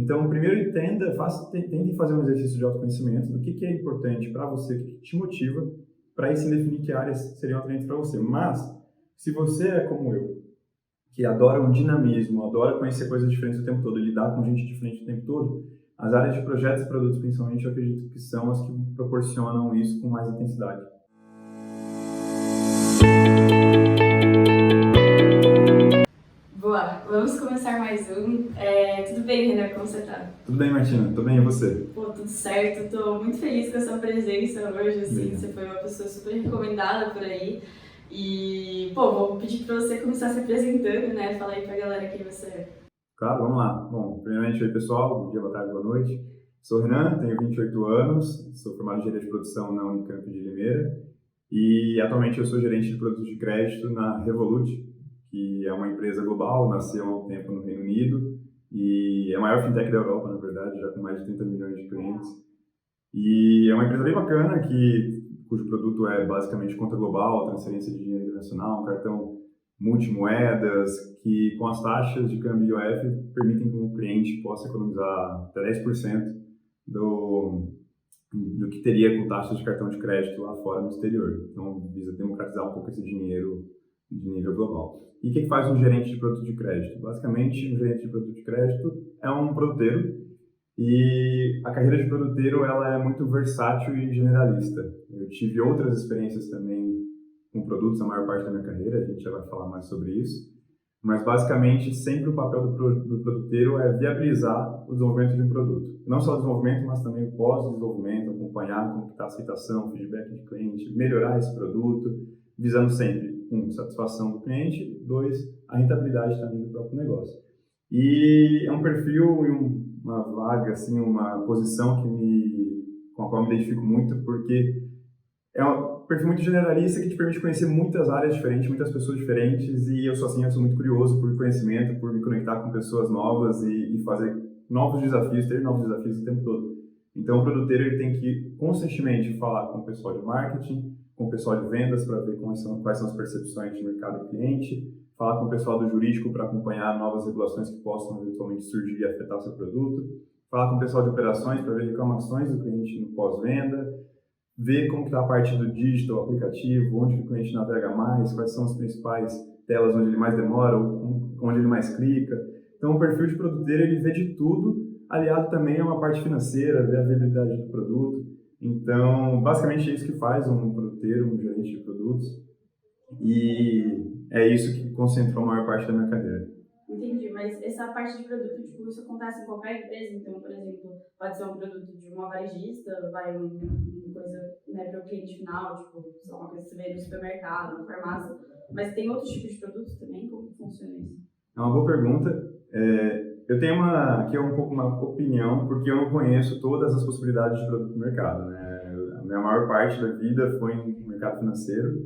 Então, primeiro entenda, tente fazer um exercício de autoconhecimento do que é importante para você, o que te motiva, para aí sim definir que áreas seriam atraentes para você. Mas, se você é como eu, que adora um dinamismo, adora conhecer coisas diferentes o tempo todo, lidar com gente diferente o tempo todo, as áreas de projetos e produtos, principalmente, eu acredito que são as que proporcionam isso com mais intensidade. Boa, vamos começar mais um. Tudo bem, Renan? Como você tá? Tudo bem, Martina? Tudo bem, e você? Pô, tudo certo. Tô muito feliz com a sua presença hoje, assim. Bem. Você foi uma pessoa super recomendada por aí. E, pô, vou pedir pra você começar se apresentando, né? Fala aí pra galera quem você é. Claro, vamos lá. Bom, primeiramente, oi pessoal, bom dia, boa tarde, boa noite. Sou o Renan, tenho 28 anos, sou formado em engenharia de produção na Unicamp de Limeira e atualmente eu sou gerente de produtos de crédito na Revolut, que é uma empresa global, nasceu há um tempo no Reino Unido e é a maior fintech da Europa, na verdade, já com mais de 30 milhões de clientes. E é uma empresa bem bacana, cujo produto é basicamente conta global, transferência de dinheiro internacional, um cartão multimoedas, que com as taxas de câmbio IOF permitem que um cliente possa economizar até 10% do que teria com taxas de cartão de crédito lá fora no exterior. Então, visa democratizar um pouco esse dinheiro de nível global. E o que faz um gerente de produto de crédito? Basicamente, um gerente de produto de crédito é um produteiro e a carreira de produteiro ela é muito versátil e generalista. Eu tive outras experiências também com produtos a maior parte da minha carreira, a gente já vai falar mais sobre isso. Mas basicamente sempre o papel do produteiro é viabilizar o desenvolvimento de um produto. Não só o desenvolvimento, mas também o pós-desenvolvimento, acompanhar como está a aceitação, feedback de cliente, melhorar esse produto, visando sempre, um, satisfação do cliente, dois, a rentabilidade também do próprio negócio. E é um perfil e uma vaga, assim, uma posição com a qual eu me identifico muito, porque é um perfil muito generalista que te permite conhecer muitas áreas diferentes, muitas pessoas diferentes, e eu sou assim, eu sou muito curioso por conhecimento, por me conectar com pessoas novas e fazer novos desafios, ter novos desafios o tempo todo. Então, o produteiro ele tem que constantemente falar com o pessoal de marketing, com o pessoal de vendas para ver quais são as percepções de mercado do cliente, falar com o pessoal do jurídico para acompanhar novas regulações que possam eventualmente surgir e afetar o seu produto, falar com o pessoal de operações para ver reclamações do cliente no pós-venda, ver como está a parte do digital, aplicativo, onde que o cliente navega mais, quais são as principais telas onde ele mais demora, onde ele mais clica. Então, o perfil de produteiro, ele vê de tudo, aliado também a uma parte financeira, ver a viabilidade do produto. Então, basicamente é isso que faz um produteiro, um gerente de produtos. E é isso que concentrou a maior parte da minha carreira. Entendi, mas essa parte de produto, tipo, isso acontece em qualquer empresa? Então, por exemplo, pode ser um produto de uma varejista, vai uma coisa, né, para o cliente final, tipo, sei lá, uma coisa que você vê no supermercado, na farmácia. Mas tem outros tipos de produtos também? Como funciona isso? É uma boa pergunta. Eu tenho aqui um pouco uma opinião, porque eu não conheço todas as possibilidades de produto no mercado, né? A minha maior parte da vida foi no mercado financeiro,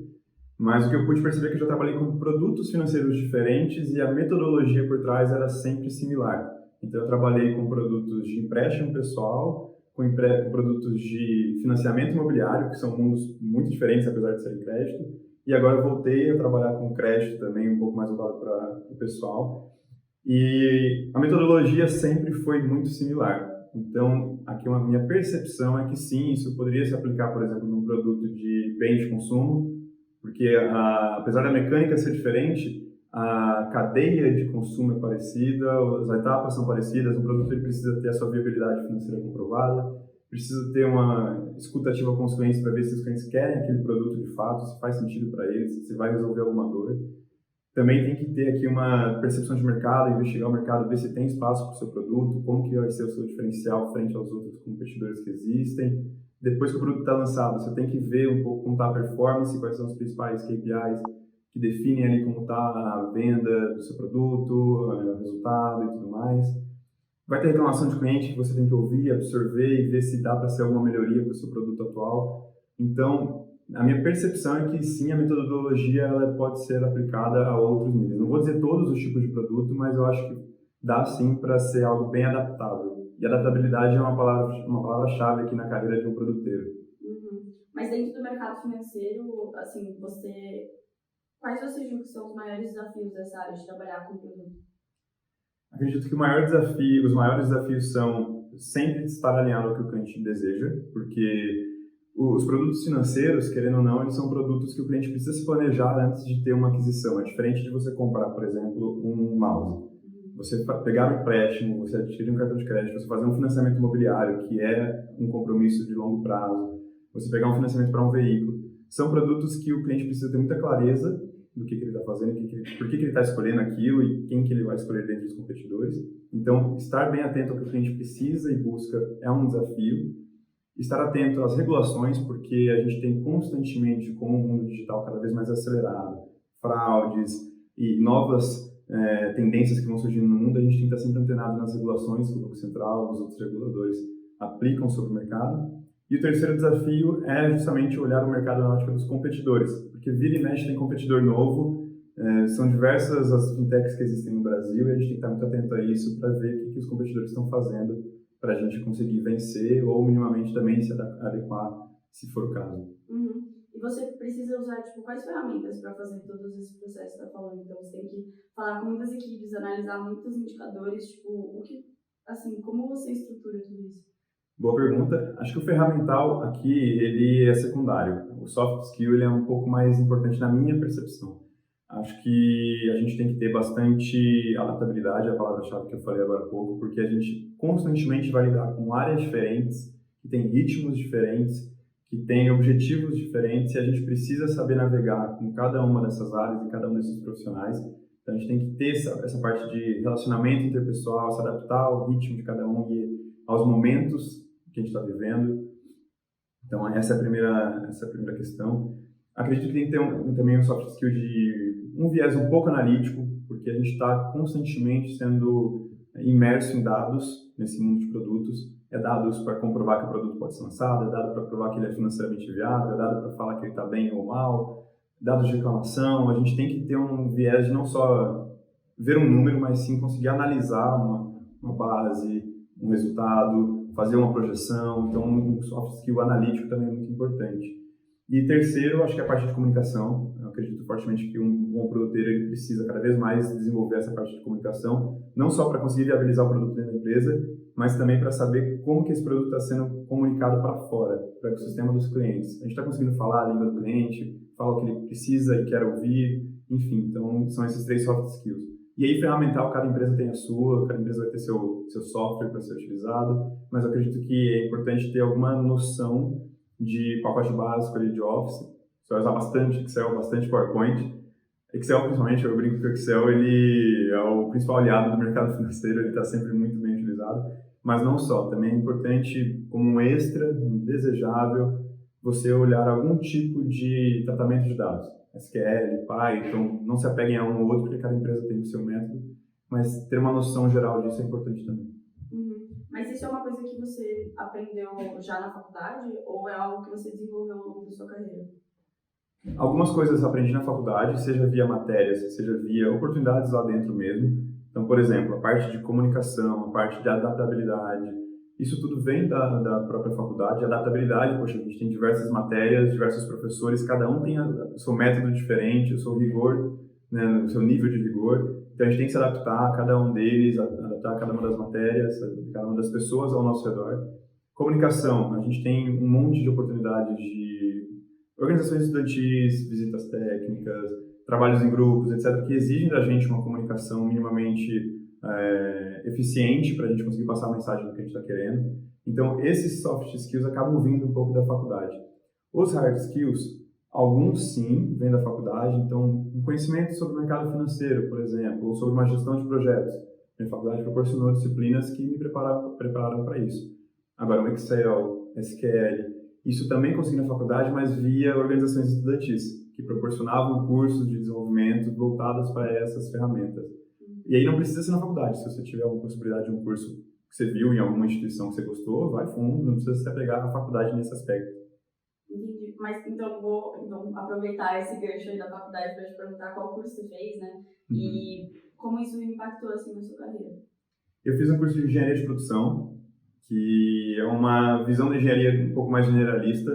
mas o que eu pude perceber é que eu já trabalhei com produtos financeiros diferentes e a metodologia por trás era sempre similar. Então, eu trabalhei com produtos de empréstimo pessoal, com produtos de financiamento imobiliário, que são mundos muito diferentes, apesar de serem crédito, e agora eu voltei a trabalhar com crédito também, um pouco mais voltado para o pessoal. E a metodologia sempre foi muito similar. Então, aqui a minha percepção é que sim, isso poderia se aplicar, por exemplo, num produto de bens de consumo, porque apesar da mecânica ser diferente, a cadeia de consumo é parecida, as etapas são parecidas, o produto ele precisa ter a sua viabilidade financeira comprovada, precisa ter uma escutativa com os clientes para ver se os clientes querem aquele produto de fato, se faz sentido para eles, se vai resolver alguma dor. Também tem que ter aqui uma percepção de mercado, investigar o mercado, ver se tem espaço para o seu produto, como que vai ser o seu diferencial frente aos outros competidores que existem. Depois que o produto está lançado, você tem que ver um pouco como está a performance, quais são os principais KPIs que definem ali como está a venda do seu produto, o resultado e tudo mais. Vai ter reclamação de cliente que você tem que ouvir, absorver e ver se dá para ser alguma melhoria para o seu produto atual. Então, a minha percepção é que sim, a metodologia ela pode ser aplicada a outros níveis. Não vou dizer todos os tipos de produto, mas eu acho que dá sim para ser algo bem adaptável. E adaptabilidade é uma palavra-chave aqui na carreira de um produteiro. Uhum. Mas dentro do mercado financeiro, assim, quais você julga que são os maiores desafios dessa área de trabalhar com produto? Acredito que o maior desafio, os maiores desafios são sempre estar alinhado ao que o cliente deseja, porque os produtos financeiros, querendo ou não, eles são produtos que o cliente precisa se planejar antes de ter uma aquisição. É diferente de você comprar, por exemplo, um mouse. Você pegar um empréstimo, você adquirir um cartão de crédito, você fazer um financiamento imobiliário, que é um compromisso de longo prazo, você pegar um financiamento para um veículo. São produtos que o cliente precisa ter muita clareza do que ele está fazendo, por que ele está escolhendo aquilo e quem que ele vai escolher dentre os competidores. Então, estar bem atento ao que o cliente precisa e busca é um desafio. Estar atento às regulações, porque a gente tem constantemente, com o mundo digital cada vez mais acelerado, fraudes e novas tendências que vão surgindo no mundo, a gente tem que estar sempre antenado nas regulações que o Banco Central, os outros reguladores aplicam sobre o mercado. E o terceiro desafio é justamente olhar o mercado na ótica dos competidores, porque vira e mexe tem competidor novo, são diversas as fintechs que existem no Brasil e a gente tem que estar muito atento a isso para ver o que os competidores estão fazendo para a gente conseguir vencer ou minimamente também se adequar, se for o caso. Uhum. E você precisa usar, tipo, quais ferramentas para fazer todos esses processos que você está falando? Então, você tem que falar com muitas equipes, analisar muitos indicadores, tipo, o que, assim, como você estrutura tudo isso? Boa pergunta. Acho que o ferramental aqui, ele é secundário. O soft skill, ele é um pouco mais importante na minha percepção. Acho que a gente tem que ter bastante adaptabilidade, é a palavra-chave que eu falei agora há pouco, porque a gente constantemente vai lidar com áreas diferentes, que têm ritmos diferentes, que têm objetivos diferentes, e a gente precisa saber navegar com cada uma dessas áreas e cada um desses profissionais. Então, a gente tem que ter essa parte de relacionamento interpessoal, se adaptar ao ritmo de cada um e aos momentos que a gente está vivendo. Então, essa é a primeira questão. Acredito que tem que ter também um soft skill de um viés um pouco analítico, porque a gente está constantemente sendo imerso em dados nesse mundo de produtos. É dados para comprovar que o produto pode ser lançado, é dado para provar que ele é financeiramente viável, é dado para falar que ele está bem ou mal, dados de reclamação. A gente tem que ter um viés de não só ver um número, mas sim conseguir analisar uma base, um resultado, fazer uma projeção. Então, um soft skill analítico também é muito importante. E terceiro, acho que é a parte de comunicação. Eu acredito fortemente que um bom produtor ele precisa cada vez mais desenvolver essa parte de comunicação, não só para conseguir viabilizar o produto dentro da empresa, mas também para saber como que esse produto está sendo comunicado para fora, para o ecossistema dos clientes. A gente está conseguindo falar a língua do cliente, falar o que ele precisa e quer ouvir, enfim. Então, são esses 3 soft skills. E aí, ferramental, cada empresa tem a sua, cada empresa vai ter seu software para ser utilizado, mas eu acredito que é importante ter alguma noção de pacote básico ali de Office. Você vai usar bastante Excel, bastante PowerPoint. Excel, principalmente, eu brinco que o Excel ele é o principal aliado do mercado financeiro, ele está sempre muito bem utilizado. Mas não só, também é importante, como um extra, um desejável, você olhar algum tipo de tratamento de dados. SQL, Python, não se apeguem a um ou outro, porque cada empresa tem o seu método, mas ter uma noção geral disso é importante também. Mas isso é uma coisa que você aprendeu já na faculdade ou é algo que você desenvolveu ao longo da sua carreira? Algumas coisas eu aprendi na faculdade, seja via matérias, seja via oportunidades lá dentro mesmo. Então, por exemplo, a parte de comunicação, a parte de adaptabilidade, isso tudo vem da própria faculdade. Adaptabilidade, poxa, a gente tem diversas matérias, diversos professores, cada um tem o seu método diferente, o seu rigor, né, o seu nível de rigor. Então, a gente tem que se adaptar a cada um deles, adaptar a cada uma das matérias, a cada uma das pessoas ao nosso redor. Comunicação, a gente tem um monte de oportunidades de organizações estudantis, visitas técnicas, trabalhos em grupos, etc., que exigem da gente uma comunicação minimamente eficiente para a gente conseguir passar a mensagem do que a gente está querendo. Então, esses soft skills acabam vindo um pouco da faculdade. Os hard skills, alguns sim, vêm da faculdade. Então, um conhecimento sobre o mercado financeiro, por exemplo, ou sobre uma gestão de projetos. Minha faculdade proporcionou disciplinas que me prepararam para isso. Agora, o Excel, SQL, isso também consegui na faculdade, mas via organizações estudantis, que proporcionavam cursos de desenvolvimento voltados para essas ferramentas. E aí não precisa ser na faculdade. Se você tiver alguma possibilidade de um curso que você viu em alguma instituição que você gostou, vai fundo, não precisa se apegar à faculdade nesse aspecto. Entendi. Mas então vou aproveitar esse gancho aí da faculdade para te perguntar qual curso você fez, né? E como isso impactou assim na sua carreira. Eu fiz um curso de engenharia de produção, que é uma visão da engenharia um pouco mais generalista.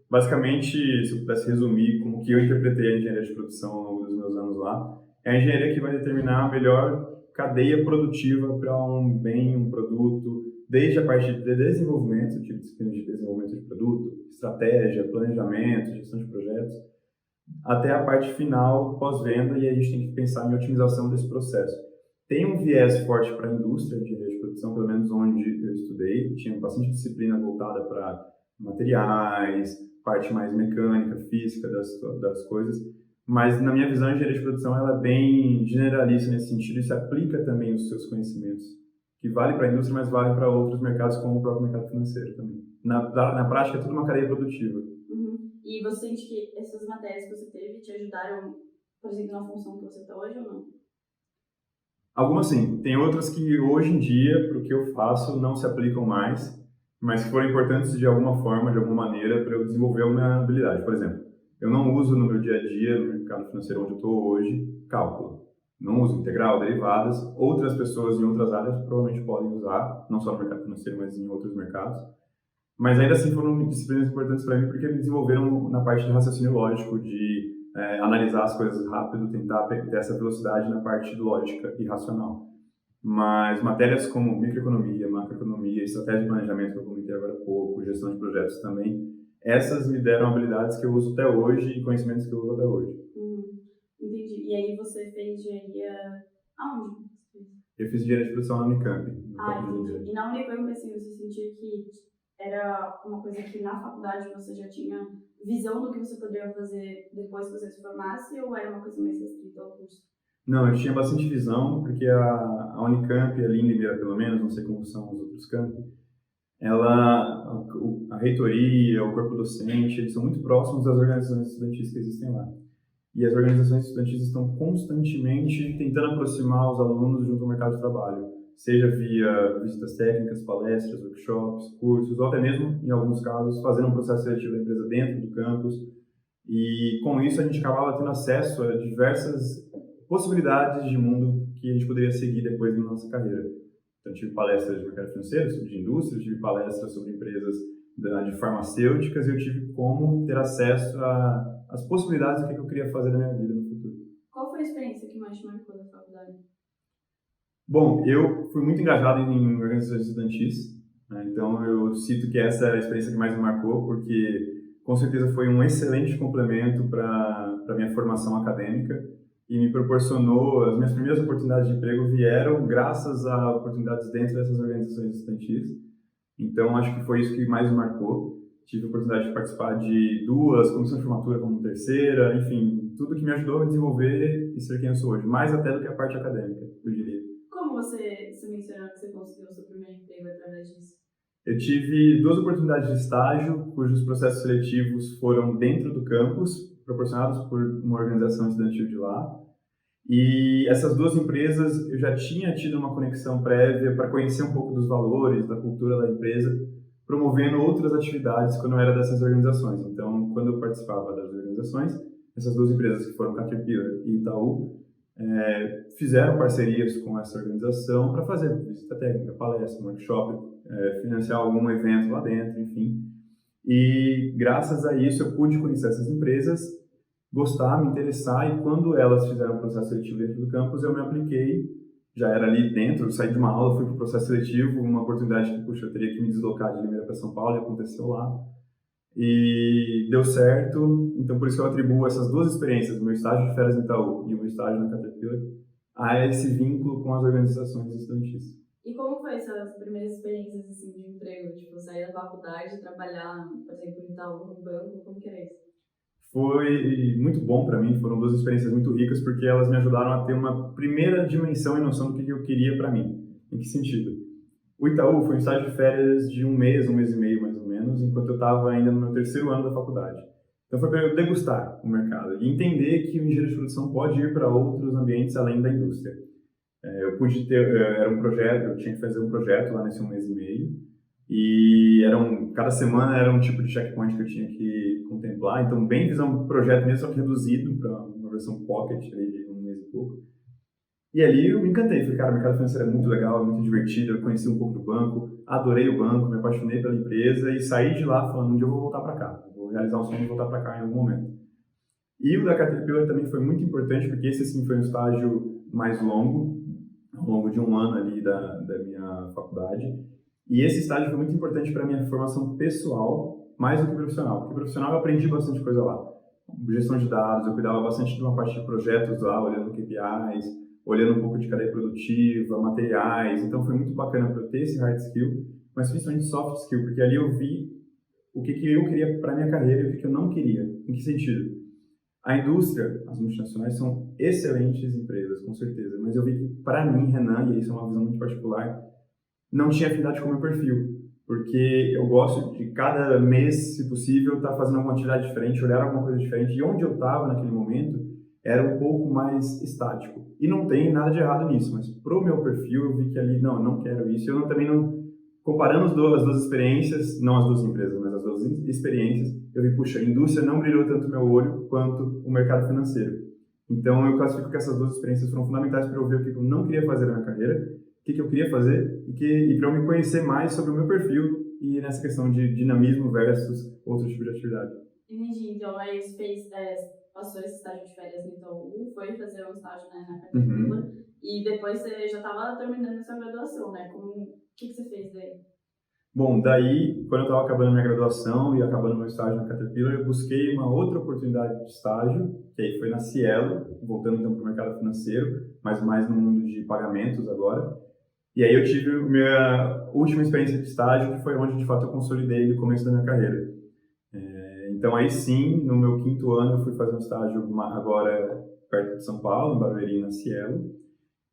Basicamente, se eu pudesse resumir como que eu interpretei a engenharia de produção ao longo dos meus anos lá, é a engenharia que vai determinar a melhor cadeia produtiva para um bem, um produto, desde a parte de desenvolvimento, eu tive disciplina de desenvolvimento de produto, estratégia, planejamento, gestão de projetos, até a parte final, pós-venda, e aí a gente tem que pensar em otimização desse processo. Tem um viés forte para a indústria de engenharia de produção, pelo menos onde eu estudei, tinha bastante disciplina voltada para materiais, parte mais mecânica, física das coisas, mas na minha visão a engenharia de produção ela é bem generalista nesse sentido e se aplica também os seus conhecimentos, que vale para a indústria, mas vale para outros mercados, como o próprio mercado financeiro também. Na prática é tudo uma cadeia produtiva. E você sente que essas matérias que você teve te ajudaram, por exemplo, na função que você está hoje ou não? Algumas sim. Tem outras que hoje em dia, para o que eu faço, não se aplicam mais, mas que foram importantes de alguma forma, de alguma maneira, para eu desenvolver a minha habilidade. Por exemplo, eu não uso no meu dia a dia, no mercado financeiro onde eu estou hoje, cálculo. Não uso integral, derivadas. Outras pessoas em outras áreas provavelmente podem usar, não só no mercado financeiro, mas em outros mercados. Mas ainda assim foram disciplinas importantes para mim porque me desenvolveram na parte de raciocínio lógico, de analisar as coisas rápido, tentar ter essa velocidade na parte lógica e racional. Mas matérias como microeconomia, macroeconomia, estratégia de planejamento que eu comentei agora há pouco, gestão de projetos também, essas me deram habilidades que eu uso até hoje e conhecimentos que eu uso até hoje. Entendi. E aí você fez engenharia aonde? Eu fiz engenharia de produção na Unicamp. Entendi. E na Unicamp, assim, você sentiu que era uma coisa que na faculdade você já tinha visão do que você poderia fazer depois que você se formasse, ou era uma coisa mais restrita ao curso? Não, eu tinha bastante visão, porque a Unicamp, ali em Limeira pelo menos, não sei como são os outros campi, a reitoria, o corpo docente, eles são muito próximos das organizações estudantis que existem lá. E as organizações estudantis estão constantemente tentando aproximar os alunos junto ao mercado de trabalho, seja via visitas técnicas, palestras, workshops, cursos, ou até mesmo, em alguns casos, fazendo um processo seletivo da empresa dentro do campus. E com isso a gente acabava tendo acesso a diversas possibilidades de mundo que a gente poderia seguir depois na nossa carreira. Então, tive palestras de mercado financeiro, sobre indústria, tive palestras sobre empresas de farmacêuticas e eu tive como ter acesso às possibilidades do que eu queria fazer na minha vida no futuro. Qual foi a experiência que mais te marcou da faculdade? Bom, eu fui muito engajado em organizações estudantis, né? Então eu cito que essa é a experiência que mais me marcou, porque com certeza foi um excelente complemento para a minha formação acadêmica e me proporcionou, as minhas primeiras oportunidades de emprego vieram graças a oportunidades dentro dessas organizações estudantis. Então acho que foi isso que mais me marcou. Tive a oportunidade de participar de duas, comissão de formatura como terceira, enfim, tudo que me ajudou a me desenvolver e ser quem eu sou hoje, mais até do que a parte acadêmica, eu diria. Como você mencionou que você conseguiu o seu primeiro emprego através disso? Eu tive duas oportunidades de estágio, cujos processos seletivos foram dentro do campus, proporcionados por uma organização estudantil de lá. E essas duas empresas eu já tinha tido uma conexão prévia para conhecer um pouco dos valores, da cultura da empresa, promovendo outras atividades quando eu era dessas organizações. Então, quando eu participava das organizações, essas duas empresas que foram Caterpillar e Itaú, fizeram parcerias com essa organização para fazer visita técnica, palestra, workshop, financiar algum evento lá dentro, enfim. E graças a isso eu pude conhecer essas empresas, gostar, me interessar, e quando elas fizeram o processo seletivo dentro do campus, eu me apliquei, já era ali dentro, eu saí de uma aula, fui para o processo seletivo, uma oportunidade que, puxa, eu teria que me deslocar de Limeira para São Paulo, e aconteceu lá. E deu certo, então por isso que eu atribuo essas duas experiências, o meu estágio de férias em Itaú e o meu estágio na Caterpillar, a esse vínculo com as organizações estudantis. E como foi essas primeiras experiências assim, de emprego? Tipo, sair da faculdade, trabalhar, por exemplo, em Itaú, no banco, como que era isso? Foi muito bom para mim, foram duas experiências muito ricas porque elas me ajudaram a ter uma primeira dimensão e noção do que eu queria para mim. Em que sentido? O Itaú foi um estágio de férias de um mês e meio mais ou menos, enquanto eu estava ainda no meu terceiro ano da faculdade. Então foi para eu degustar o mercado e entender que o engenheiro de produção pode ir para outros ambientes além da indústria. Eu pude ter, era um projeto, eu tinha que fazer um projeto lá nesse um mês e meio, e cada semana era um tipo de checkpoint que eu tinha que contemplar, então bem visão projeto mesmo, só que reduzido para uma versão pocket ali de um mês e pouco. E ali eu me encantei, falei, cara, o mercado financeiro é muito legal, é muito divertido, eu conheci um pouco do banco, adorei o banco, me apaixonei pela empresa e saí de lá falando, um dia eu vou voltar para cá, vou realizar o sonho de voltar para cá em algum momento. E o da Caterpillar também foi muito importante, porque esse sim foi um estágio mais longo, ao longo de um ano ali da minha faculdade. E esse estágio foi muito importante para a minha formação pessoal, mais do que profissional. Porque profissional eu aprendi bastante coisa lá. Gestão de dados, eu cuidava bastante de uma parte de projetos lá, olhando KPIs, olhando um pouco de cadeia produtiva, materiais. Então foi muito bacana para eu ter esse hard skill, mas principalmente soft skill, porque ali eu vi o que eu queria para a minha carreira e o que eu não queria. Em que sentido? A indústria, as multinacionais são excelentes empresas, com certeza, mas eu vi que, para mim, Renan, e isso é uma visão muito particular, não tinha afinidade com o meu perfil, porque eu gosto de cada mês, se possível, estar fazendo alguma atividade diferente, olhar alguma coisa diferente, e onde eu estava naquele momento era um pouco mais estático. E não tem nada de errado nisso, mas pro meu perfil eu vi que ali, não, eu não quero isso, também não, comparando as duas experiências, não as duas empresas, mas as duas experiências, eu vi, puxa, a indústria não brilhou tanto meu olho quanto o mercado financeiro. Então eu classifico que essas duas experiências foram fundamentais para eu ver o que eu não queria fazer na minha carreira, o que eu queria fazer e para eu me conhecer mais sobre o meu perfil e nessa questão de dinamismo versus outro tipo de atividade. Entendi. Então, aí você fez, passou esse estágio de férias no Itaú, foi fazer um estágio, né, na Caterpillar, Uhum. e depois você já estava terminando a sua graduação, né? O que você fez daí? Bom, daí, quando eu estava acabando minha graduação e acabando meu estágio na Caterpillar, eu busquei uma outra oportunidade de estágio, que aí foi na Cielo, voltando então para o mercado financeiro, mas mais no mundo de pagamentos agora. E aí eu tive a minha última experiência de estágio, que foi onde de fato eu consolidei no começo da minha carreira. Então aí sim, no meu quinto ano, eu fui fazer um estágio agora perto de São Paulo, em Barueri, na Cielo.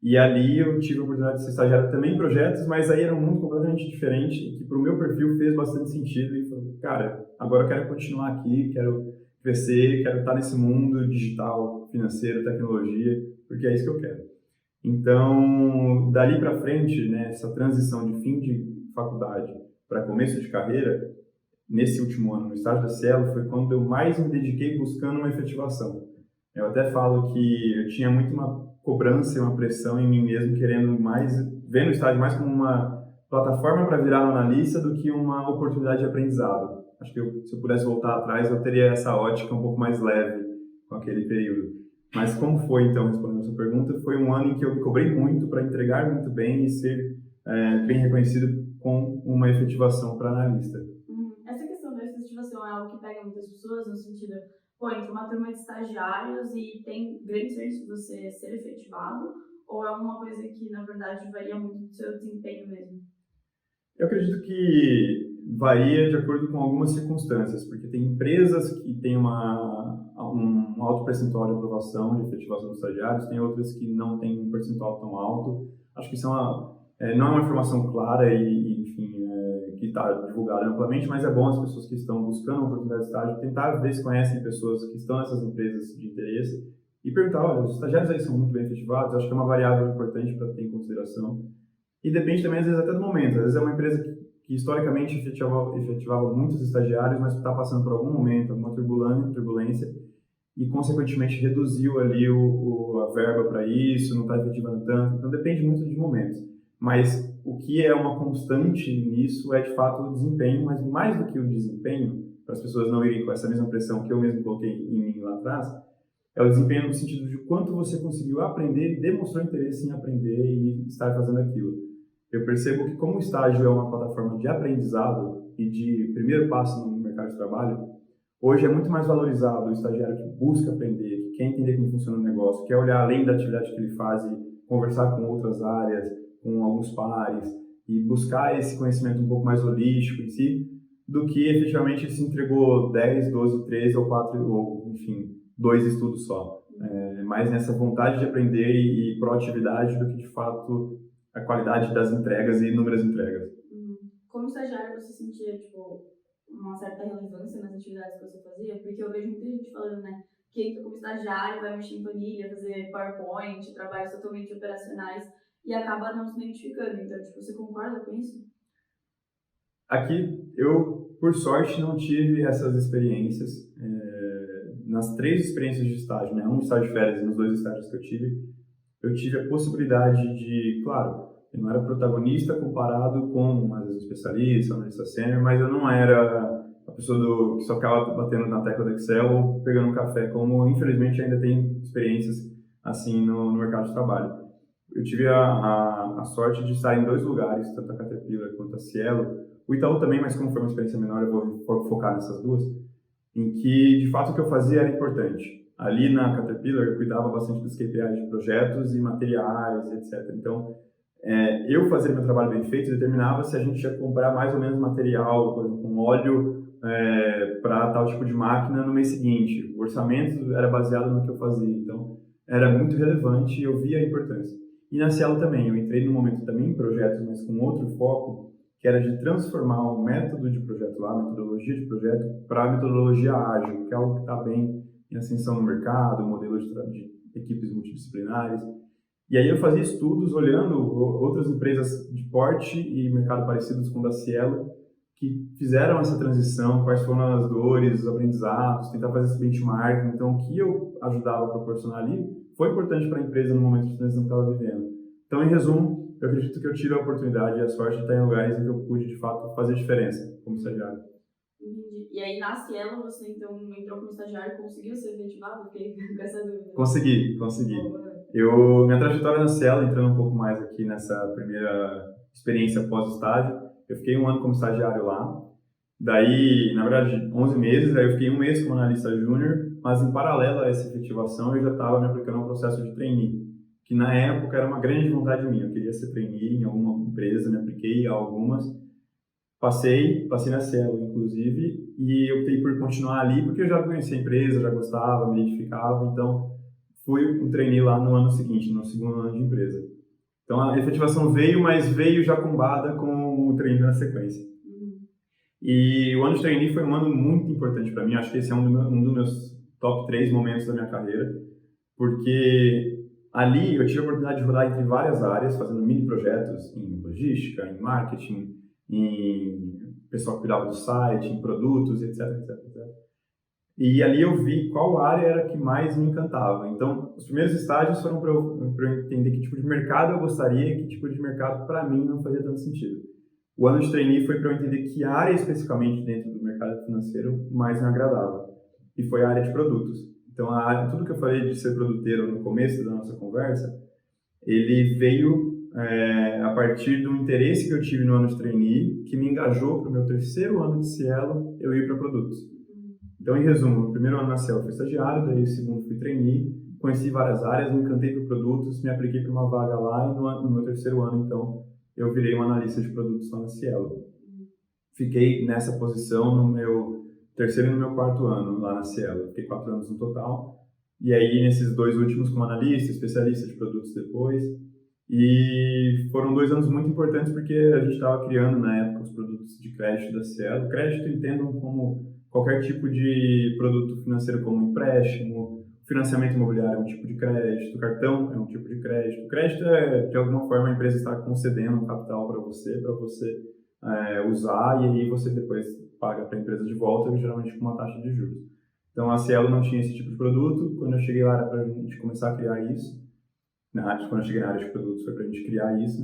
E ali eu tive a oportunidade de ser estagiário também em projetos, mas aí era um mundo completamente diferente, que para o meu perfil fez bastante sentido. E falei, cara, agora eu quero continuar aqui, quero crescer, quero estar nesse mundo digital, financeiro, tecnologia, porque é isso que eu quero. Então, dali para frente, né, essa transição de fim de faculdade para começo de carreira, nesse último ano no estágio da Cielo, foi quando eu mais me dediquei buscando uma efetivação. Eu até falo que eu tinha muito uma cobrança e uma pressão em mim mesmo, querendo mais, vendo o estágio mais como uma plataforma para virar um analista do que uma oportunidade de aprendizado. Acho que se eu pudesse voltar atrás, eu teria essa ótica um pouco mais leve com aquele período. Mas como foi, então, respondendo a sua pergunta, foi um ano em que eu me cobrei muito para entregar muito bem e ser bem reconhecido com uma efetivação para analista. Essa questão da efetivação é algo que pega muitas pessoas, no sentido, pô, entra uma turma de estagiários e tem grande chance de você ser efetivado, ou é uma coisa que, na verdade, varia muito do seu desempenho mesmo? Eu acredito que varia de acordo com algumas circunstâncias, porque tem empresas que têm um alto percentual de aprovação, de efetivação dos estagiários, tem outras que não têm um percentual tão alto. Acho que isso não é uma informação clara enfim, que está divulgada amplamente, mas é bom as pessoas que estão buscando uma oportunidade de estágio tentar ver se conhecem pessoas que estão nessas empresas de interesse e perguntar, olha, os estagiários aí são muito bem efetivados, acho que é uma variável importante para ter em consideração. E depende também, às vezes, até do momento. Às vezes é uma empresa que historicamente efetivava muitos estagiários, mas está passando por algum momento, alguma turbulência, e, consequentemente, reduziu ali a verba para isso, não está efetivando tanto. Então, depende muito de momentos. Mas o que é uma constante nisso é, de fato, o desempenho, mas mais do que o desempenho, para as pessoas não irem com essa mesma pressão que eu mesmo coloquei em mim lá atrás, é o desempenho no sentido de quanto você conseguiu aprender e demonstrou interesse em aprender e estar fazendo aquilo. Eu percebo que, como o estágio é uma plataforma de aprendizado e de primeiro passo no mercado de trabalho, hoje é muito mais valorizado o estagiário que busca aprender, que quer entender como funciona o negócio, quer olhar além da atividade que ele faz e conversar com outras áreas, com alguns pares, e buscar esse conhecimento um pouco mais holístico em si, do que efetivamente se entregou 10, 12, 13 ou 4, ou enfim, 2 estudos só. Mais nessa vontade de aprender e proatividade do que, de fato, a qualidade das entregas e inúmeras entregas. Como estagiário, você sentia, tipo, uma certa relevância nas atividades que você fazia? Porque eu vejo muita gente falando, né, que entra como estagiário, vai mexer em planilha, fazer PowerPoint, trabalhos totalmente operacionais, e acaba não se identificando. Então, tipo, você concorda com isso? Aqui, eu, por sorte, não tive essas experiências. Nas 3 experiências de estágio, né, um estágio de férias e nos 2 estágios que eu tive a possibilidade de, claro, eu não era protagonista comparado com, às vezes, um especialista, um analista sênior, mas eu não era a pessoa que só ficava batendo na tecla do Excel ou pegando um café, como, infelizmente, ainda tem experiências assim no mercado de trabalho. eu tive a sorte de estar em dois lugares, tanto a Caterpillar quanto a Cielo. O Itaú também, mas como foi uma experiência menor, eu vou focar nessas duas, em que, de fato, o que eu fazia era importante. Ali na Caterpillar, eu cuidava bastante dos KPIs de projetos e materiais, etc. Então, eu fazer meu trabalho bem feito determinava se a gente ia comprar mais ou menos material, por exemplo, um óleo para tal tipo de máquina no mês seguinte. O orçamento era baseado no que eu fazia, então era muito relevante e eu via a importância. E na Cielo também, eu entrei num momento também em projetos, mas com outro foco, que era de transformar o método de projeto lá, a metodologia de projeto, para a metodologia ágil, que é algo que está bem em ascensão no mercado, modelo de equipes multidisciplinares. E aí eu fazia estudos olhando outras empresas de porte e mercado parecidos com o da Cielo, que fizeram essa transição, quais foram as dores, os aprendizados, tentar fazer esse benchmark. Então, o que eu ajudava a proporcionar ali foi importante para a empresa no momento de transição que estava vivendo. Então, em resumo, eu acredito que eu tive a oportunidade e a sorte de estar em lugares em que eu pude, de fato, fazer diferença como estagiário. Entendi. E aí, na Cielo, você então entrou como estagiário e conseguiu ser efetivado? Fiquei com essa dúvida. Consegui. Minha trajetória na Cielo, entrando um pouco mais aqui nessa primeira experiência pós-estágio, eu fiquei um ano como estagiário lá. Daí, na verdade, 11 meses, aí eu fiquei um mês como analista júnior, mas em paralelo a essa efetivação, eu já estava me aplicando a um processo de trainee, que na época era uma grande vontade minha. Eu queria ser trainee em alguma empresa, me apliquei a algumas. Passei na Cielo, inclusive, e optei por continuar ali, porque eu já conhecia a empresa, já gostava, me identificava, então fui um trainee lá no ano seguinte, no segundo ano de empresa. Então a efetivação veio, mas veio já combada com o trainee na sequência. E o ano de trainee foi um ano muito importante para mim, acho que esse é um dos meus top 3 momentos da minha carreira, porque ali eu tive a oportunidade de rodar entre várias áreas, fazendo mini projetos em logística, em marketing, em pessoal que cuidava do site, em produtos, etc, etc, etc. E ali eu vi qual área era que mais me encantava. Então, os primeiros estágios foram para eu entender que tipo de mercado eu gostaria e que tipo de mercado para mim não fazia tanto sentido. O ano de trainee foi para eu entender que área especificamente dentro do mercado financeiro mais me agradava. E foi a área de produtos. Então, tudo que eu falei de ser produteiro no começo da nossa conversa, ele veio a partir do interesse que eu tive no ano de trainee, que me engajou para o meu terceiro ano de Cielo, eu ir para produtos. Então, em resumo, o primeiro ano na Cielo fui estagiário, daí o segundo fui trainee, conheci várias áreas, me encantei por produtos, me apliquei para uma vaga lá e no meu terceiro ano, então, eu virei um analista de produtos lá na Cielo. Fiquei nessa posição no meu terceiro e no meu quarto ano lá na Cielo. Fiquei 4 anos no total. E aí, nesses 2 últimos como analista, especialista de produtos depois. E foram 2 anos muito importantes porque a gente estava criando, na época, os produtos de crédito da Cielo. Crédito entendam como qualquer tipo de produto financeiro, como empréstimo, financiamento imobiliário é um tipo de crédito, cartão é um tipo de crédito. Crédito é, de alguma forma, a empresa está concedendo um capital para você usar, e aí você depois paga para a empresa de volta, geralmente com uma taxa de juros. Então, a Cielo não tinha esse tipo de produto. Quando eu cheguei lá, era para a gente começar a criar isso. Quando eu cheguei na área de produtos, foi para a gente criar isso.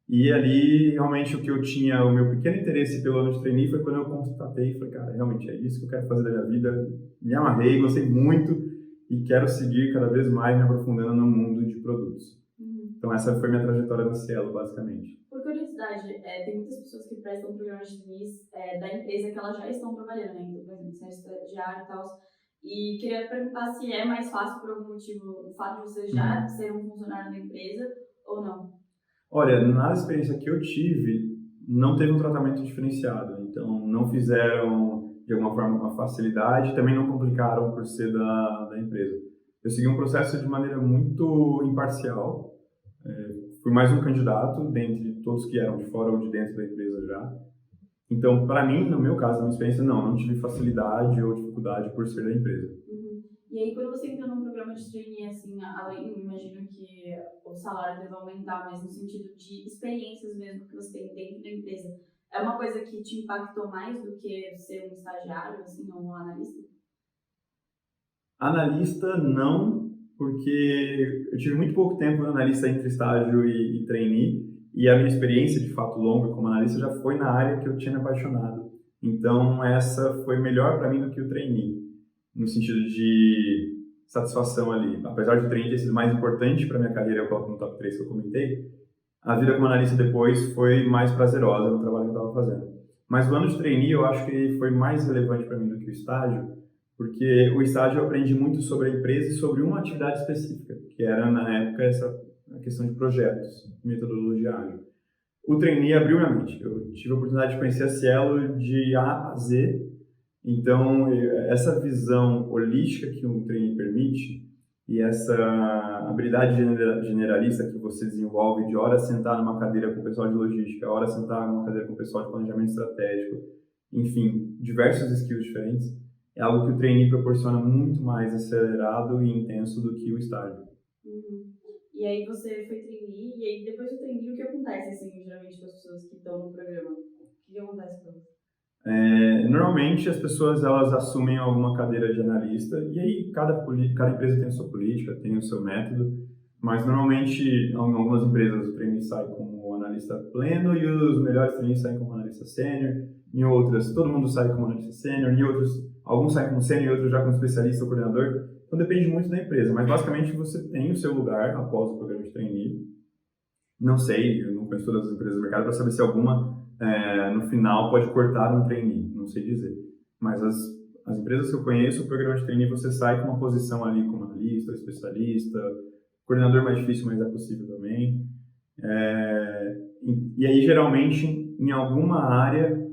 E ali, realmente, o meu pequeno interesse pelo ano de trainee foi quando eu constatei e falei, cara, realmente é isso que eu quero fazer da minha vida. Me amarrei, gostei muito e quero seguir cada vez mais me aprofundando no mundo de produtos. Então, essa foi minha trajetória na Cielo, basicamente. Por curiosidade, tem muitas pessoas que prestam programas de trainees da empresa que elas já estão trabalhando, né? Então, por exemplo, você é estagiário e tal. E queria perguntar se é mais fácil por algum motivo o fato de você já ser um funcionário da empresa ou não. Olha, na experiência que eu tive, não teve um tratamento diferenciado. Então, não fizeram, de alguma forma, uma facilidade, também não complicaram por ser da empresa. Eu segui um processo de maneira muito imparcial. Fui mais um candidato dentre todos que eram de fora ou de dentro da empresa já. Então, para mim, no meu caso, na minha experiência, não tive facilidade ou dificuldade por ser da empresa. E aí, quando você entra num programa de trainee, assim, além, imagino que o salário deve aumentar, mas no sentido de experiências mesmo que você tem dentro da empresa, é uma coisa que te impactou mais do que ser um estagiário, assim, ou um analista? Analista, não, porque eu tive muito pouco tempo de analista entre estágio e trainee, e a minha experiência, de fato, longa como analista já foi na área que eu tinha me apaixonado. Então, essa foi melhor para mim do que o trainee, no sentido de satisfação ali. Apesar de o training ter sido mais importante para minha carreira, eu coloco no top 3 que eu comentei, a vida como analista depois foi mais prazerosa no trabalho que eu estava fazendo. Mas o ano de trainee eu acho que foi mais relevante para mim do que o estágio, porque o estágio eu aprendi muito sobre a empresa e sobre uma atividade específica, que era, na época, a questão de projetos, metodologia ágil. O trainee abriu minha mente. Eu tive a oportunidade de conhecer a Cielo de A a Z. Então, essa visão holística que um trainee permite e essa habilidade generalista que você desenvolve de hora sentar numa cadeira com o pessoal de logística, hora sentar numa cadeira com o pessoal de planejamento estratégico, enfim, diversos skills diferentes, é algo que o trainee proporciona muito mais acelerado e intenso do que o estágio. E aí você foi trainee, e aí depois do trainee, o que acontece, assim, geralmente com as pessoas que estão no programa? O que acontece com elas? Normalmente as pessoas elas assumem alguma cadeira de analista e aí cada empresa tem a sua política, tem o seu método, mas normalmente em algumas empresas o trainee sai como analista pleno e os melhores trainees saem como analista sênior, em outras todo mundo sai como analista sênior, em outros alguns saem como sênior e outros já como especialista ou coordenador, então depende muito da empresa, mas basicamente você tem o seu lugar após o programa de trainee. Não sei, eu não conheço todas as empresas do mercado para saber se alguma no final pode cortar um trainee, não sei dizer. Mas as empresas que eu conheço, o programa de trainee você sai com uma posição ali como analista, especialista, coordenador mais difícil, mas é possível também. E aí, geralmente, em alguma área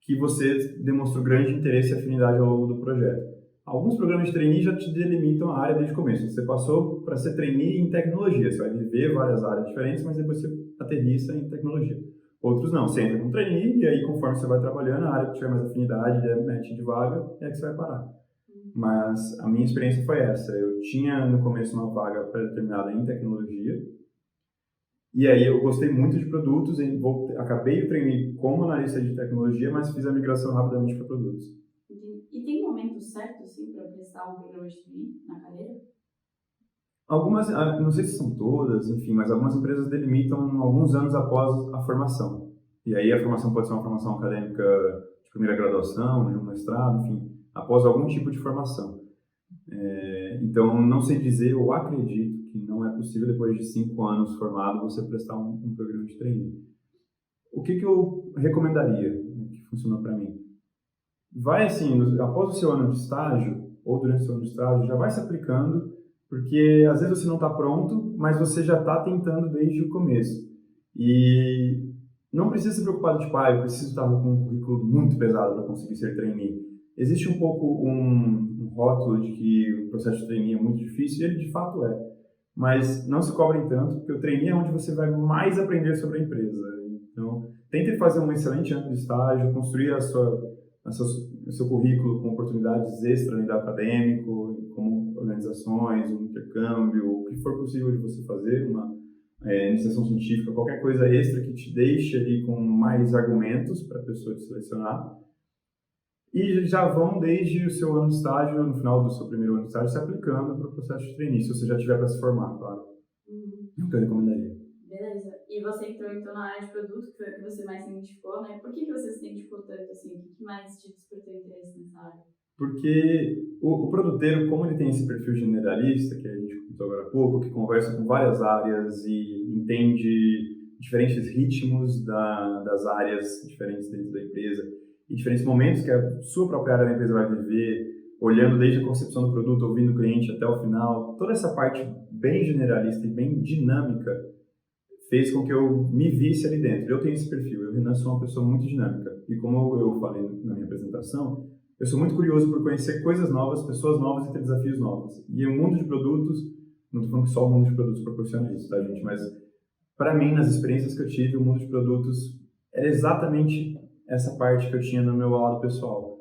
que você demonstrou grande interesse e afinidade ao longo do projeto. Alguns programas de trainee já te delimitam a área desde o começo. Você passou para ser trainee em tecnologia, você vai viver várias áreas diferentes, mas depois você aterrissa em tecnologia. Outros não, você entra como trainee e aí conforme você vai trabalhando, a área que tiver mais afinidade, match de vaga, é que você vai parar. Mas a minha experiência foi essa. Eu tinha no começo uma vaga pré-determinada em tecnologia e aí eu gostei muito de produtos, acabei o trainee como analista de tecnologia, mas fiz a migração rapidamente para produtos. E tem momento certo, assim, para prestar um programa de trainee na carreira? Algumas, não sei se são todas, enfim, mas algumas empresas delimitam alguns anos após a formação. E aí a formação pode ser uma formação acadêmica de primeira graduação, de um mestrado, enfim, após algum tipo de formação. Então, não sei dizer, eu acredito que não é possível, depois de 5 anos formado, você prestar um programa de trainee. O que eu recomendaria, que funcionou para mim? Vai assim, após o seu ano de estágio, ou durante o seu ano de estágio, já vai se aplicando, porque às vezes você não está pronto, mas você já está tentando desde o começo. E não precisa se preocupar de, eu preciso estar com um currículo muito pesado para conseguir ser trainee. Existe um pouco um rótulo de que o processo de trainee é muito difícil, e ele de fato é. Mas não se cobrem tanto, porque o trainee é onde você vai mais aprender sobre a empresa. Então, tente fazer um excelente ano de estágio, construir o seu currículo com oportunidades extra no acadêmico, como organizações, um intercâmbio, o que for possível de você fazer, uma iniciação científica, qualquer coisa extra que te deixe ali com mais argumentos para a pessoa te selecionar. E já vão desde o seu ano de estágio, no final do seu primeiro ano de estágio, se aplicando para o processo de trainee, se você já tiver para se formar, claro. É o que eu recomendaria. Beleza. E você entrou então na área de produto, que foi o que você mais se identificou, né? Por que você se identificou tanto assim? O que mais te despertou interesse nessa área? Porque o produteiro, como ele tem esse perfil generalista, que a gente comentou agora há pouco, que conversa com várias áreas e entende diferentes ritmos das áreas diferentes dentro da empresa e diferentes momentos que a sua própria área da empresa vai viver, olhando desde a concepção do produto, ouvindo o cliente até o final, toda essa parte bem generalista e bem dinâmica fez com que eu me visse ali dentro. Eu tenho esse perfil, eu, Renan, sou uma pessoa muito dinâmica. E como eu falei na minha apresentação, eu sou muito curioso por conhecer coisas novas, pessoas novas e ter desafios novos. E o mundo de produtos, não estou falando que só o mundo de produtos proporciona isso, tá, gente? Mas, para mim, nas experiências que eu tive, o mundo de produtos era exatamente essa parte que eu tinha no meu lado pessoal.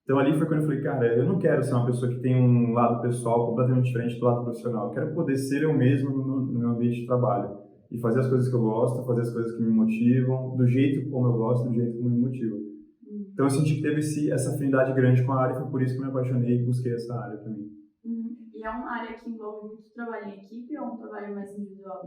Então, ali foi quando eu falei, cara, eu não quero ser uma pessoa que tem um lado pessoal completamente diferente do lado profissional. Eu quero poder ser eu mesmo no meu ambiente de trabalho. E fazer as coisas que eu gosto, fazer as coisas que me motivam, do jeito como eu gosto, do jeito como me motiva. Então eu senti que teve essa afinidade grande com a área, e foi por isso que eu me apaixonei e busquei essa área também. E é uma área que envolve muito trabalho em equipe ou um trabalho mais individual?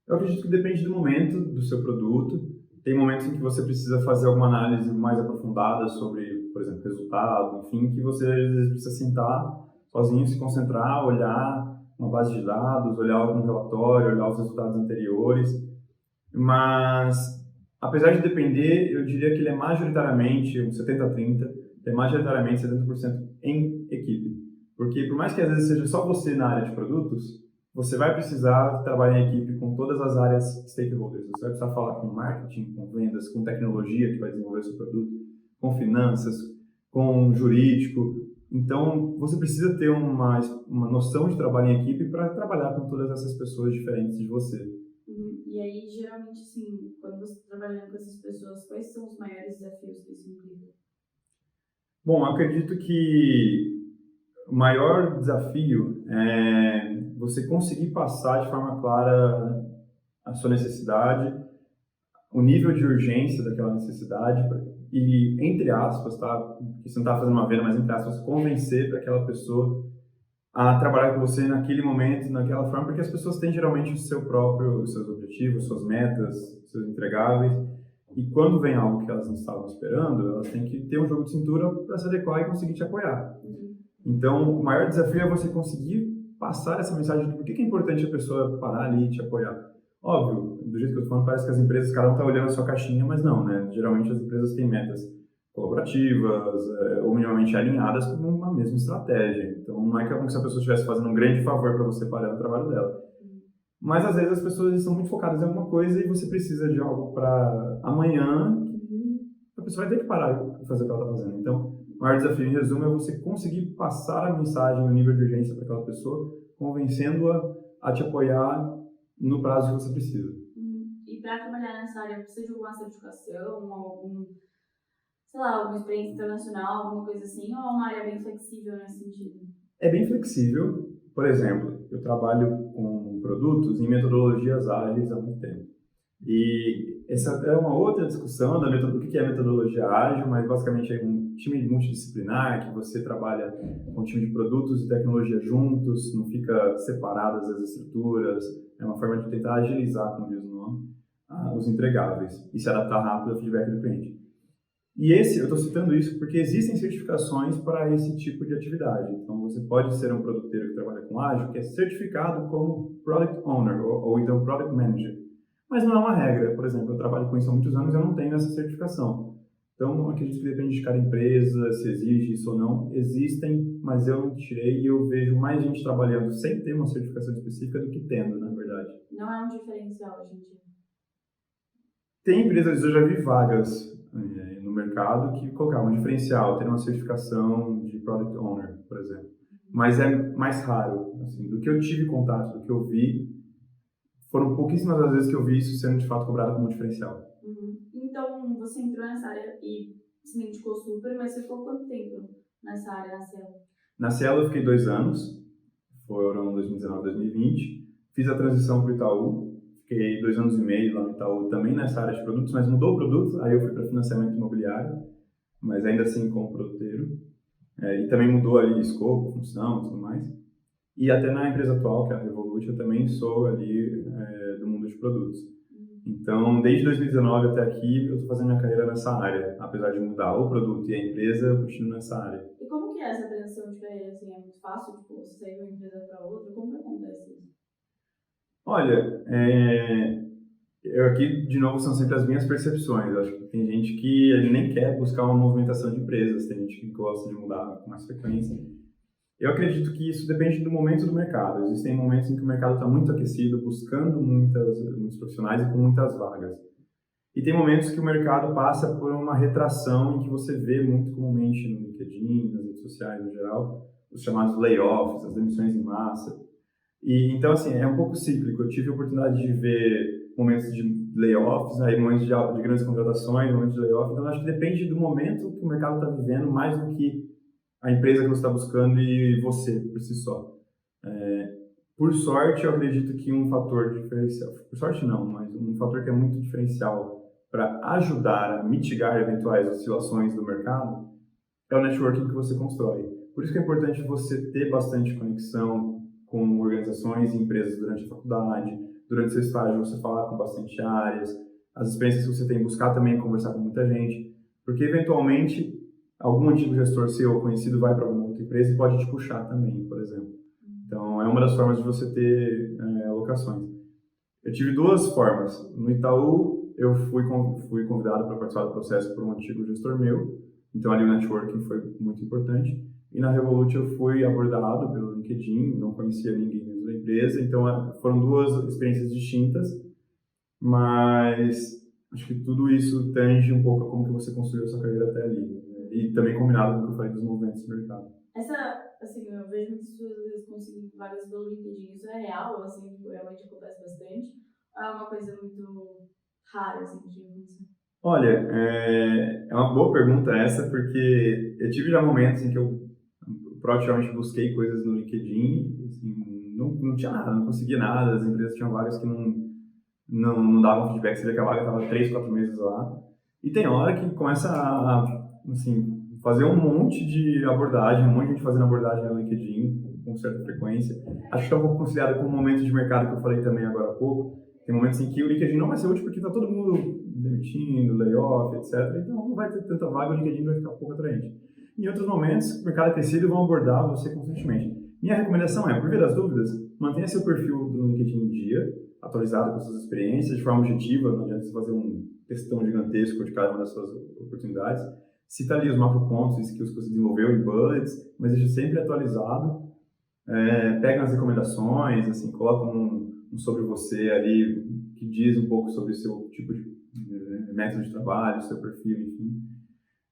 Eu acredito que depende do momento do seu produto. Tem momentos em que você precisa fazer alguma análise mais aprofundada sobre, por exemplo, resultado, enfim, que você às vezes precisa sentar sozinho se concentrar, olhar uma base de dados, olhar algum relatório, olhar os resultados anteriores. Mas, apesar de depender, eu diria que ele é majoritariamente, um 70-30, é majoritariamente 70% em equipe. Porque por mais que às vezes seja só você na área de produtos, você vai precisar trabalhar em equipe com todas as áreas stakeholders. Você vai precisar falar com marketing, com vendas, com tecnologia que vai desenvolver seu produto, com finanças, com jurídico. Então, você precisa ter uma noção de trabalho em equipe para trabalhar com todas essas pessoas diferentes de você. E aí, geralmente, assim, quando você está trabalhando com essas pessoas, quais são os maiores desafios que isso implica? Bom, eu acredito que o maior desafio é você conseguir passar de forma clara a sua necessidade, o nível de urgência daquela necessidade e, entre aspas, tá? Que você não está fazendo uma venda, mas entre aspas, convencer aquela pessoa a trabalhar com você naquele momento, naquela forma, porque as pessoas têm geralmente os seus objetivos, suas metas, seus entregáveis, e quando vem algo que elas não estavam esperando, elas têm que ter um jogo de cintura para se adequar e conseguir te apoiar. Então, o maior desafio é você conseguir passar essa mensagem de por que é importante a pessoa parar ali e te apoiar. Óbvio, do jeito que eu estou falando, parece que as empresas, cada um está olhando a sua caixinha, mas não, né? Geralmente as empresas têm metas colaborativas ou minimamente alinhadas com uma mesma estratégia. Então, não é como se a pessoa estivesse fazendo um grande favor para você parar no trabalho dela. Mas, às vezes, as pessoas estão muito focadas em alguma coisa e você precisa de algo para amanhã que a pessoa vai ter que parar e fazer o que ela está fazendo. Então, o maior desafio, em resumo, é você conseguir passar a mensagem no nível de urgência para aquela pessoa, convencendo-a a te apoiar no prazo que você precisa. E para trabalhar nessa área, precisa de alguma certificação, sei lá, alguma experiência internacional, alguma coisa assim, ou é uma área bem flexível nesse sentido? É bem flexível. Por exemplo, eu trabalho com produtos em metodologias ágeis há muito tempo. E essa é uma outra discussão do que é metodologia ágil, mas basicamente é um time multidisciplinar que você trabalha com um time de produtos e tecnologia juntos, não fica separadas as estruturas, é uma forma de tentar agilizar, como diz o nome, os entregáveis e se adaptar rápido ao feedback do cliente. E eu estou citando isso porque existem certificações para esse tipo de atividade. Então, você pode ser um produteiro que trabalha com ágil, que é certificado como Product Owner ou então Product Manager. Mas não é uma regra. Por exemplo, eu trabalho com isso há muitos anos e eu não tenho essa certificação. Então, acredito que depende de cada empresa, se exige isso ou não. Existem, mas eu não tirei e eu vejo mais gente trabalhando sem ter uma certificação específica do que tendo, na verdade. Não é um diferencial hoje em dia? Tem empresas, eu já vi vagas no mercado que colocavam um diferencial, ter uma certificação de Product Owner, por exemplo. Mas é mais raro. Assim, do que eu tive contato, do que eu vi, foram pouquíssimas as vezes que eu vi isso sendo de fato cobrado como diferencial. Então, você entrou nessa área e se identificou super, mas você ficou quanto tempo nessa área, na Cielo? Na Cielo eu fiquei 2 anos, foram 2019 e 2020. Fiz a transição para o Itaú, fiquei 2 anos e meio lá no Itaú, também nessa área de produtos, mas mudou o produto, aí eu fui para financiamento imobiliário, mas ainda assim como produteiro. E também mudou ali escopo, função e tudo mais. E até na empresa atual, que é a Revolut, eu também sou ali do mundo de produtos. Então, desde 2019 até aqui, eu estou fazendo minha carreira nessa área. Apesar de mudar o produto e a empresa, eu continuo nessa área. E como que é essa transição de carreira? Assim, é muito fácil, tipo, você sair de uma empresa para outra? Como que acontece isso? Olha, eu aqui, de novo, são sempre as minhas percepções. Eu acho que tem gente que ele nem quer buscar uma movimentação de empresas, tem gente que gosta de mudar com mais frequência. Eu acredito que isso depende do momento do mercado. Existem momentos em que o mercado está muito aquecido, buscando muitos profissionais e com muitas vagas. E tem momentos que o mercado passa por uma retração em que você vê muito comumente no LinkedIn, nas redes sociais no geral, os chamados layoffs, as demissões em massa. E então, assim, é um pouco cíclico. Eu tive a oportunidade de ver momentos de layoffs, aí momentos de grandes contratações, momentos de layoffs. Então, acho que depende do momento que o mercado está vivendo, mais do que a empresa que você está buscando e você, por si só. Por sorte, eu acredito que um fator diferencial, por sorte não, mas um fator que é muito diferencial para ajudar a mitigar eventuais oscilações do mercado é o networking que você constrói. Por isso que é importante você ter bastante conexão com organizações e empresas durante a faculdade, durante seu estágio você falar com bastante áreas, as experiências que você tem, buscar também conversar com muita gente, porque eventualmente algum antigo gestor seu ou conhecido vai para alguma outra empresa e pode te puxar também, por exemplo. Então, é uma das formas de você ter alocações. Eu tive duas formas. No Itaú, eu fui convidado para participar do processo por um antigo gestor meu, então ali o networking foi muito importante. E na Revolut eu fui abordado pelo LinkedIn, não conhecia ninguém dentro da empresa, então foram duas experiências distintas, mas acho que tudo isso tange um pouco a como que você construiu a sua carreira até ali, né? E também combinado com o que eu falei dos movimentos do mercado. Assim, eu vejo muitas pessoas às vezes conseguindo vagas pelo LinkedIn, isso é real, assim, realmente acontece bastante, ou é uma coisa muito rara, assim, de acontecer? Olha, é uma boa pergunta essa, porque eu tive já momentos em que eu proativamente busquei coisas no LinkedIn, assim, não tinha nada, não conseguia nada, as empresas tinham vagas que não davam feedback, você vê que a vaga estava 3, 4 meses lá, e tem hora que começa assim, fazer um monte de abordagem, um monte de gente fazendo abordagem no LinkedIn com certa frequência. Acho que está um pouco conciliado com o momento de mercado que eu falei também agora há pouco. Tem momentos em que o LinkedIn não vai ser útil porque está todo mundo demitindo, layoff, etc. Então não vai ter tanta vaga, o LinkedIn vai ficar um pouco atraente. Em outros momentos, o mercado aquecido vão abordar você constantemente. Minha recomendação é, por via das dúvidas, mantenha seu perfil do LinkedIn em dia, atualizado com suas experiências, de forma objetiva, não adianta você fazer um textão gigantesco de cada uma das suas oportunidades. Cita ali os macropontos e skills que você desenvolveu em bullets, mas deixa sempre atualizado. Pega as recomendações, assim, coloca um sobre você ali, que diz um pouco sobre o seu tipo de método de trabalho, seu perfil, enfim.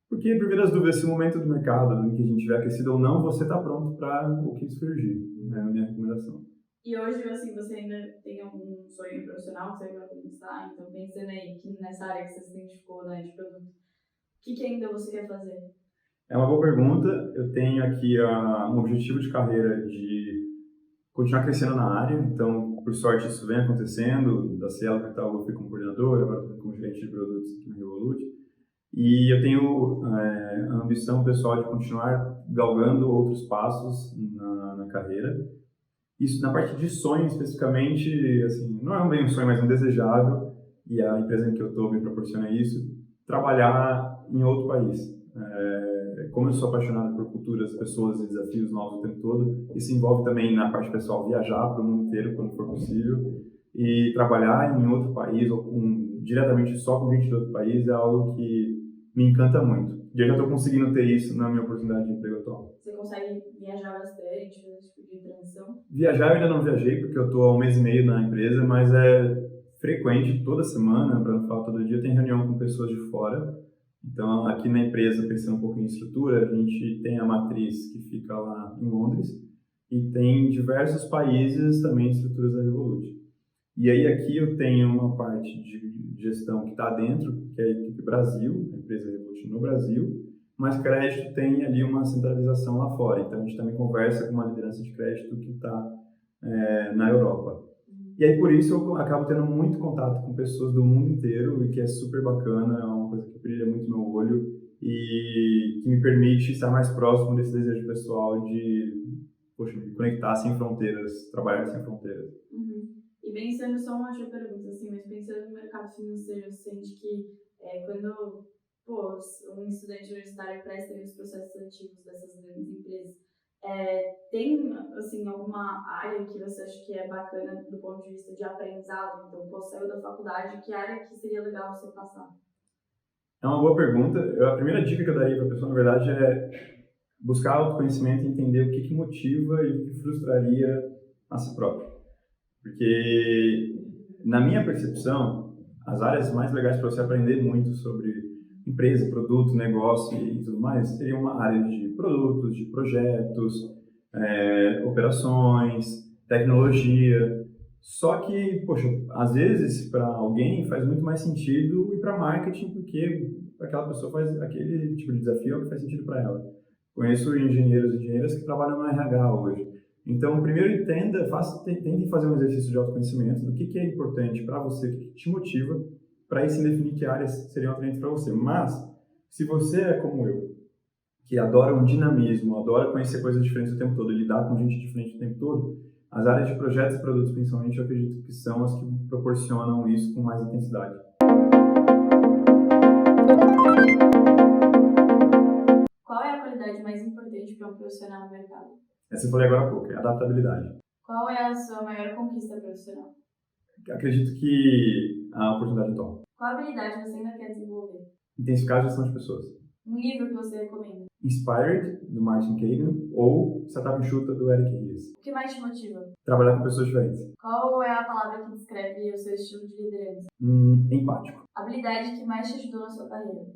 Porque, por via das dúvidas, se o momento do mercado, do que a gente tiver aquecido ou não, você está pronto para o que surgir. É a minha recomendação. E hoje, assim, você ainda tem algum sonho profissional que você vai conquistar? Então, pensando aí que nessa área que você se identificou, né, de produto, o que ainda você quer fazer? É uma boa pergunta. Eu tenho aqui um objetivo de carreira de continuar crescendo na área. Então, por sorte, isso vem acontecendo. Da Cielo para Itaú, eu fui como coordenador, agora estou como gerente de produtos aqui na Revolut. E eu tenho a ambição pessoal de continuar galgando outros passos na carreira. Isso, na parte de sonho, especificamente, assim, não é bem um sonho, mas um desejável, e a empresa em que eu estou me proporciona isso, trabalhar em outro país. Como eu sou apaixonado por culturas, pessoas e desafios novos o tempo todo, isso envolve também, na parte pessoal, viajar para o mundo inteiro quando for possível, e trabalhar em outro país, ou diretamente só com gente de outro país, é algo que me encanta muito. E eu já estou conseguindo ter isso na minha oportunidade de emprego atual. Você consegue viajar bastante, fazer esse tipo de transição? Viajar eu ainda não viajei, porque eu estou há 1 mês e meio na empresa, mas é frequente, toda semana, para não falar todo dia, tem reunião com pessoas de fora. Então, aqui na empresa, pensando um pouco em estrutura, a gente tem a matriz que fica lá em Londres e tem diversos países também estruturas da Revolut. E aí aqui eu tenho uma parte de gestão que está dentro, que é a equipe Brasil, a empresa Revolut no Brasil, mas crédito tem ali uma centralização lá fora. Então, a gente também conversa com uma liderança de crédito que está na Europa. E aí, por isso, eu acabo tendo muito contato com pessoas do mundo inteiro, e que é super bacana, é uma coisa que brilha muito no meu olho e que me permite estar mais próximo desse desejo pessoal de me conectar sem fronteiras, trabalhar sem fronteiras. Uhum. E pensando, só uma outra pergunta, assim, mas pensando no mercado financeiro, você sente que quando um estudante universitário presta os processos ativos dessas grandes empresas, tem, assim, alguma área que você acha que é bacana do ponto de vista de aprendizado? Então, saiu da faculdade, que área que seria legal você passar? É uma boa pergunta. A primeira dica que eu daria para a pessoa, na verdade, é buscar autoconhecimento e entender o que motiva e o que frustraria a si próprio. Porque, na minha percepção, as áreas mais legais para você aprender muito sobre empresa, produto, negócio e tudo mais, seria uma área de produtos, de projetos, operações, tecnologia. Só que, poxa, às vezes para alguém faz muito mais sentido ir para marketing, porque aquela pessoa faz aquele tipo de desafio é o que faz sentido para ela. Conheço engenheiros e engenheiras que trabalham no RH hoje. Então, primeiro tente fazer um exercício de autoconhecimento do que é importante para você, o que te motiva, para aí sim definir que áreas seriam atraentes para você. Mas, se você é como eu, que adora um dinamismo, adora conhecer coisas diferentes o tempo todo, e lidar com gente diferente o tempo todo, as áreas de projetos e produtos, principalmente, eu acredito que são as que proporcionam isso com mais intensidade. um profissional no mercado? Essa eu falei agora há pouco, é adaptabilidade. Qual é a sua maior conquista profissional? Acredito que a oportunidade atual. Qual habilidade você ainda quer desenvolver? Intensificar a gestão de pessoas. Um livro que você recomenda? Inspired, do Martin Kagan, ou Startup Enxuta, do Eric Ries. O que mais te motiva? Trabalhar com pessoas diferentes. Qual é a palavra que descreve o seu estilo de liderança? Empático. Habilidade que mais te ajudou na sua carreira?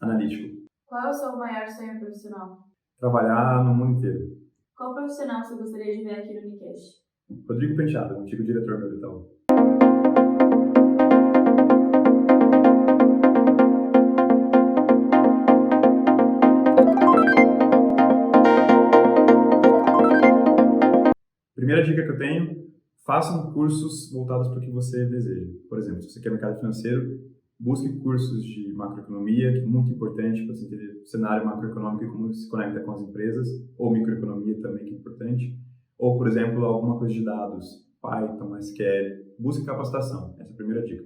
Analítico. Qual é o seu maior sonho profissional? Trabalhar no mundo inteiro. Qual profissional você gostaria de ver aqui no Unicast? Rodrigo Penteado, antigo diretor meu do Itaú. Primeira dica que eu tenho, façam cursos voltados para o que você deseja. Por exemplo, se você quer mercado financeiro, busque cursos de macroeconomia, que é muito importante para você entender o cenário macroeconômico e como se conecta com as empresas, ou microeconomia também, que é importante. Ou, por exemplo, alguma coisa de dados, Python, SQL. Busque capacitação. Essa é a primeira dica.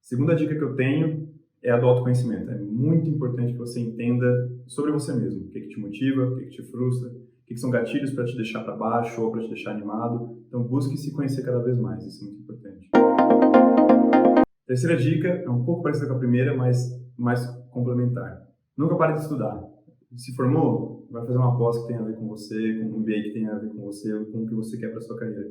Segunda dica que eu tenho é a do autoconhecimento. É muito importante que você entenda sobre você mesmo. O que te motiva, o que te frustra, o que são gatilhos para te deixar para baixo ou para te deixar animado. Então, busque se conhecer cada vez mais. Isso é muito importante. Terceira dica é um pouco parecida com a primeira, mas mais complementar. Nunca pare de estudar. Se formou, vai fazer uma pós que tenha a ver com você, com um MBA que tenha a ver com você, ou com o que você quer para a sua carreira.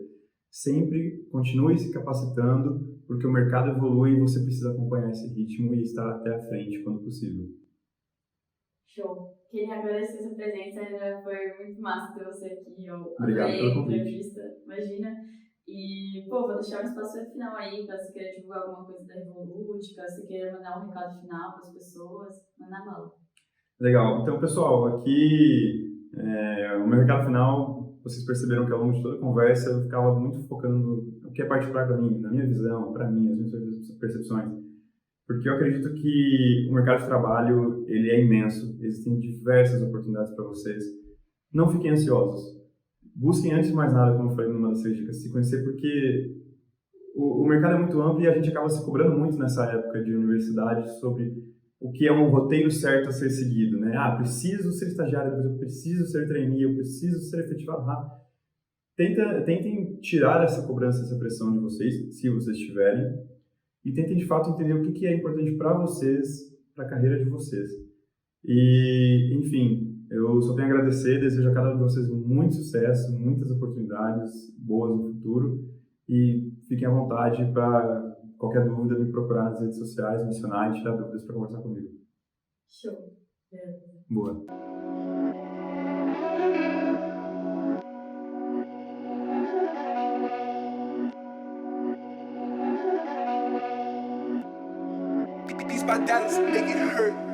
Sempre continue se capacitando, porque o mercado evolui e você precisa acompanhar esse ritmo e estar até à frente quando possível. Show! Queria agradecer a sua presença, foi muito massa ter você aqui. Eu Obrigado adorei pelo a convite. entrevista, imagina. E, vou deixar um espaço final aí, caso você queira divulgar alguma coisa da Revolut, caso você queira mandar um recado final para as pessoas, manda bala. Legal. Então, pessoal, aqui o meu recado final, vocês perceberam que ao longo de toda a conversa eu ficava muito focando no que é particular para mim, na minha visão, para mim, as minhas percepções. Porque eu acredito que o mercado de trabalho ele é imenso, existem diversas oportunidades para vocês. Não fiquem ansiosos. Busquem, antes de mais nada, como eu falei numa das dicas, se conhecer, porque o mercado é muito amplo e a gente acaba se cobrando muito nessa época de universidade sobre o que é um roteiro certo a ser seguido, né? Preciso ser estagiário, eu preciso ser trainee, eu preciso ser efetivado rápido. Tentem tirar essa cobrança, essa pressão de vocês, se vocês tiverem, e tentem de fato entender o que é importante para vocês, para a carreira de vocês. E, enfim, eu só tenho a agradecer, desejo a cada um de vocês muito sucesso, muitas oportunidades boas no futuro, e fiquem à vontade para qualquer dúvida me procurar nas redes sociais, me mencionar e tirar dúvidas para conversar comigo. Show! Boa! These my dollars make it hurt.